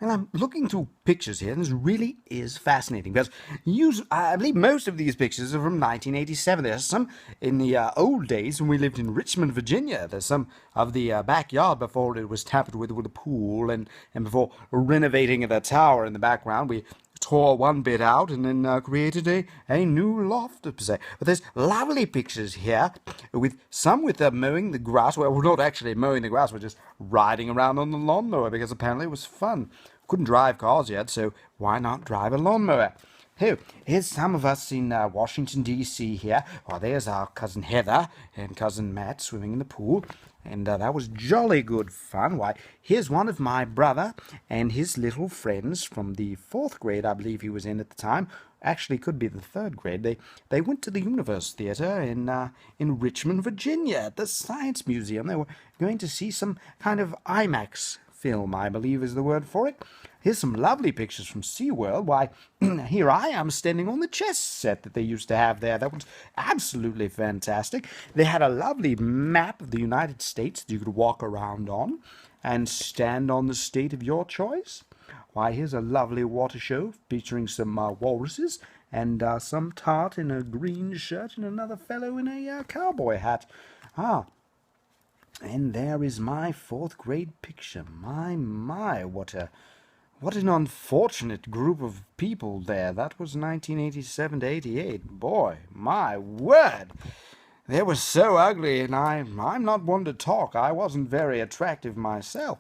Well, I'm looking through pictures here, and this really is fascinating because I believe most of these pictures are from 1987. There's some in the old days when we lived in Richmond, Virginia. There's some of the backyard before it was tapped with a pool, and before renovating the tower in the background, we tore one bit out and then created a new loft, per se. But there's lovely pictures here with some with mowing the grass. Well, we're not actually mowing the grass, we're just riding around on the lawnmower because apparently it was fun. Couldn't drive cars yet, so why not drive a lawnmower? Oh, here's some of us in Washington, D.C. here. Oh, there's our cousin Heather and cousin Matt swimming in the pool. And that was jolly good fun. Why, here's one of my brother and his little friends from the fourth grade, I believe he was in at the time. Actually, could be the third grade. They went to the Universe Theater in Richmond, Virginia, at the Science Museum. They were going to see some kind of IMAX film, I believe is the word for it. Here's some lovely pictures from SeaWorld. Why, here I am standing on the chess set that they used to have there. That was absolutely fantastic. They had a lovely map of the United States that you could walk around on and stand on the state of your choice. Why, here's a lovely water show featuring some walruses and some tart in a green shirt and another fellow in a cowboy hat. Ah, and there is my fourth grade picture. My, what an unfortunate group of people there. That was 1987 to 88. Boy, my word. They were so ugly, and I'm not one to talk. I wasn't very attractive myself.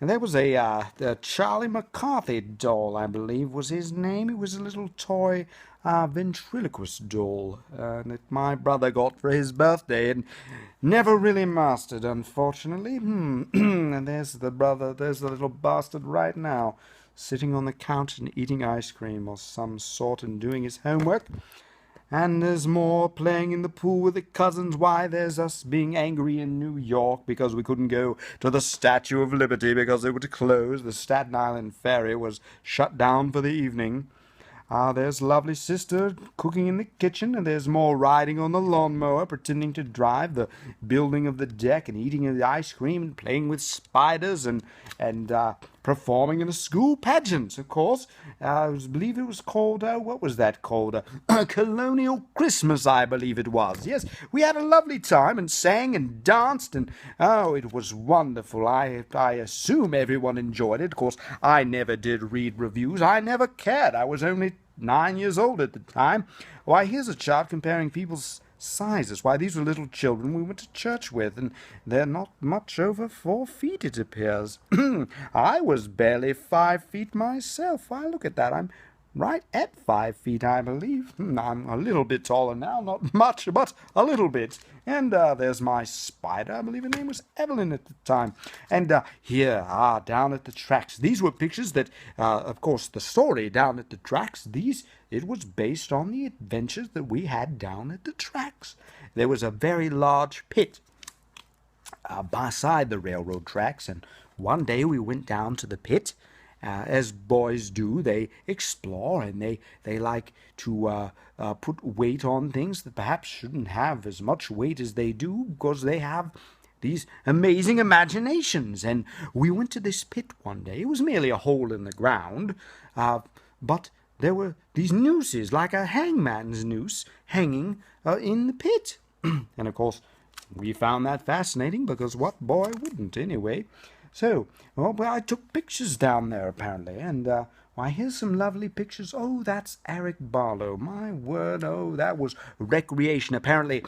And there was a Charlie McCarthy doll, I believe was his name. It was a little toy ventriloquist doll that my brother got for his birthday and never really mastered, unfortunately. And there's the little bastard right now, sitting on the couch and eating ice cream or some sort and doing his homework. And there's more playing in the pool with the cousins. Why, there's us being angry in New York because we couldn't go to the Statue of Liberty because it would close. The Staten Island ferry was shut down for the evening. There's lovely sister cooking in the kitchen, and there's more riding on the lawnmower, pretending to drive, the building of the deck, and eating the ice cream, and playing with spiders, and performing in a school pageant, of course. I believe it was called, what was that called? Colonial Christmas, I believe it was. Yes, we had a lovely time and sang and danced, and oh, it was wonderful. I assume everyone enjoyed it. Of course, I never did read reviews. I never cared. I was only 9 years old at the time. Why, here's a chart comparing people's sizes. Why, these were little children we went to church with, and they're not much over 4 feet, it appears. I was barely 5 feet myself. Why, look at that. I'm right at 5 feet, I believe. I'm a little bit taller now, not much, but a little bit. And there's my spider. I believe her name was Evelyn at the time. And here, down at the tracks. These were pictures that, of course, the story down at the tracks, it was based on the adventures that we had down at the tracks. There was a very large pit beside the railroad tracks, and one day we went down to the pit. As boys do, they explore and they like to put weight on things that perhaps shouldn't have as much weight as they do because they have these amazing imaginations. And we went to this pit one day. It was merely a hole in the ground, but there were these nooses, like a hangman's noose, hanging in the pit. And of course, we found that fascinating because what boy wouldn't, anyway? So, well, I took pictures down there, apparently, and, why, here's some lovely pictures. Oh, that's Eric Barlow. My word, oh, that was recreation. Apparently,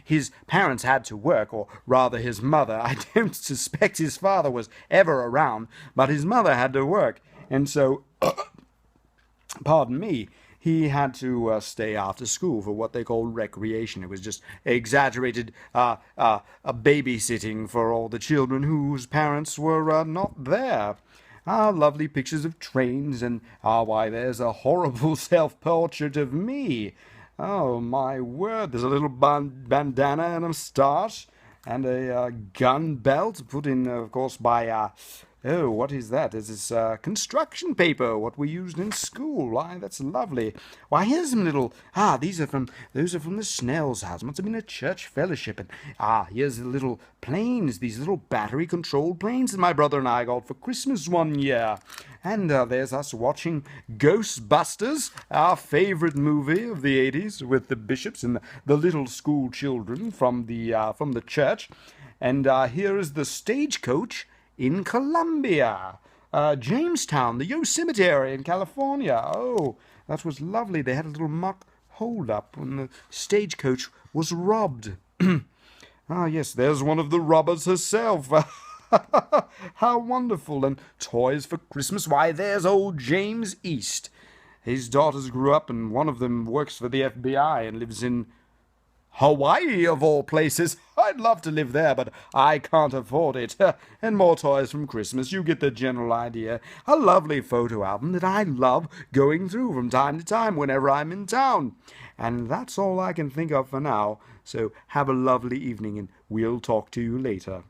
his parents had to work, or rather his mother. I don't suspect his father was ever around, but his mother had to work, and so, pardon me, he had to stay after school for what they called recreation. It was just exaggerated babysitting for all the children whose parents were not there. Lovely pictures of trains, and why, there's a horrible self-portrait of me. Oh, my word, there's a little bandana and a moustache, and a gun belt put in, of course, by Oh, what is that? Is this construction paper? What we used in school? Why, that's lovely. Why, here's some little. Those are from the Snell's house. Must have been a church fellowship. And here's the little planes. These little battery-controlled planes that my brother and I got for Christmas one year. And there's us watching Ghostbusters, our favorite movie of the '80s, with the bishops and the little school children from the church. And here is the stagecoach in Columbia, Jamestown, the Yosemite in California. Oh, that was lovely. They had a little mock hold-up when the stagecoach was robbed. Yes, there's one of the robbers herself. How wonderful. And toys for Christmas. Why, there's old James East. His daughters grew up, and one of them works for the FBI and lives in Hawaii, of all places. I'd love to live there, but I can't afford it. And more toys from Christmas. You get the general idea. A lovely photo album that I love going through from time to time whenever I'm in town. And that's all I can think of for now. So have a lovely evening, and we'll talk to you later.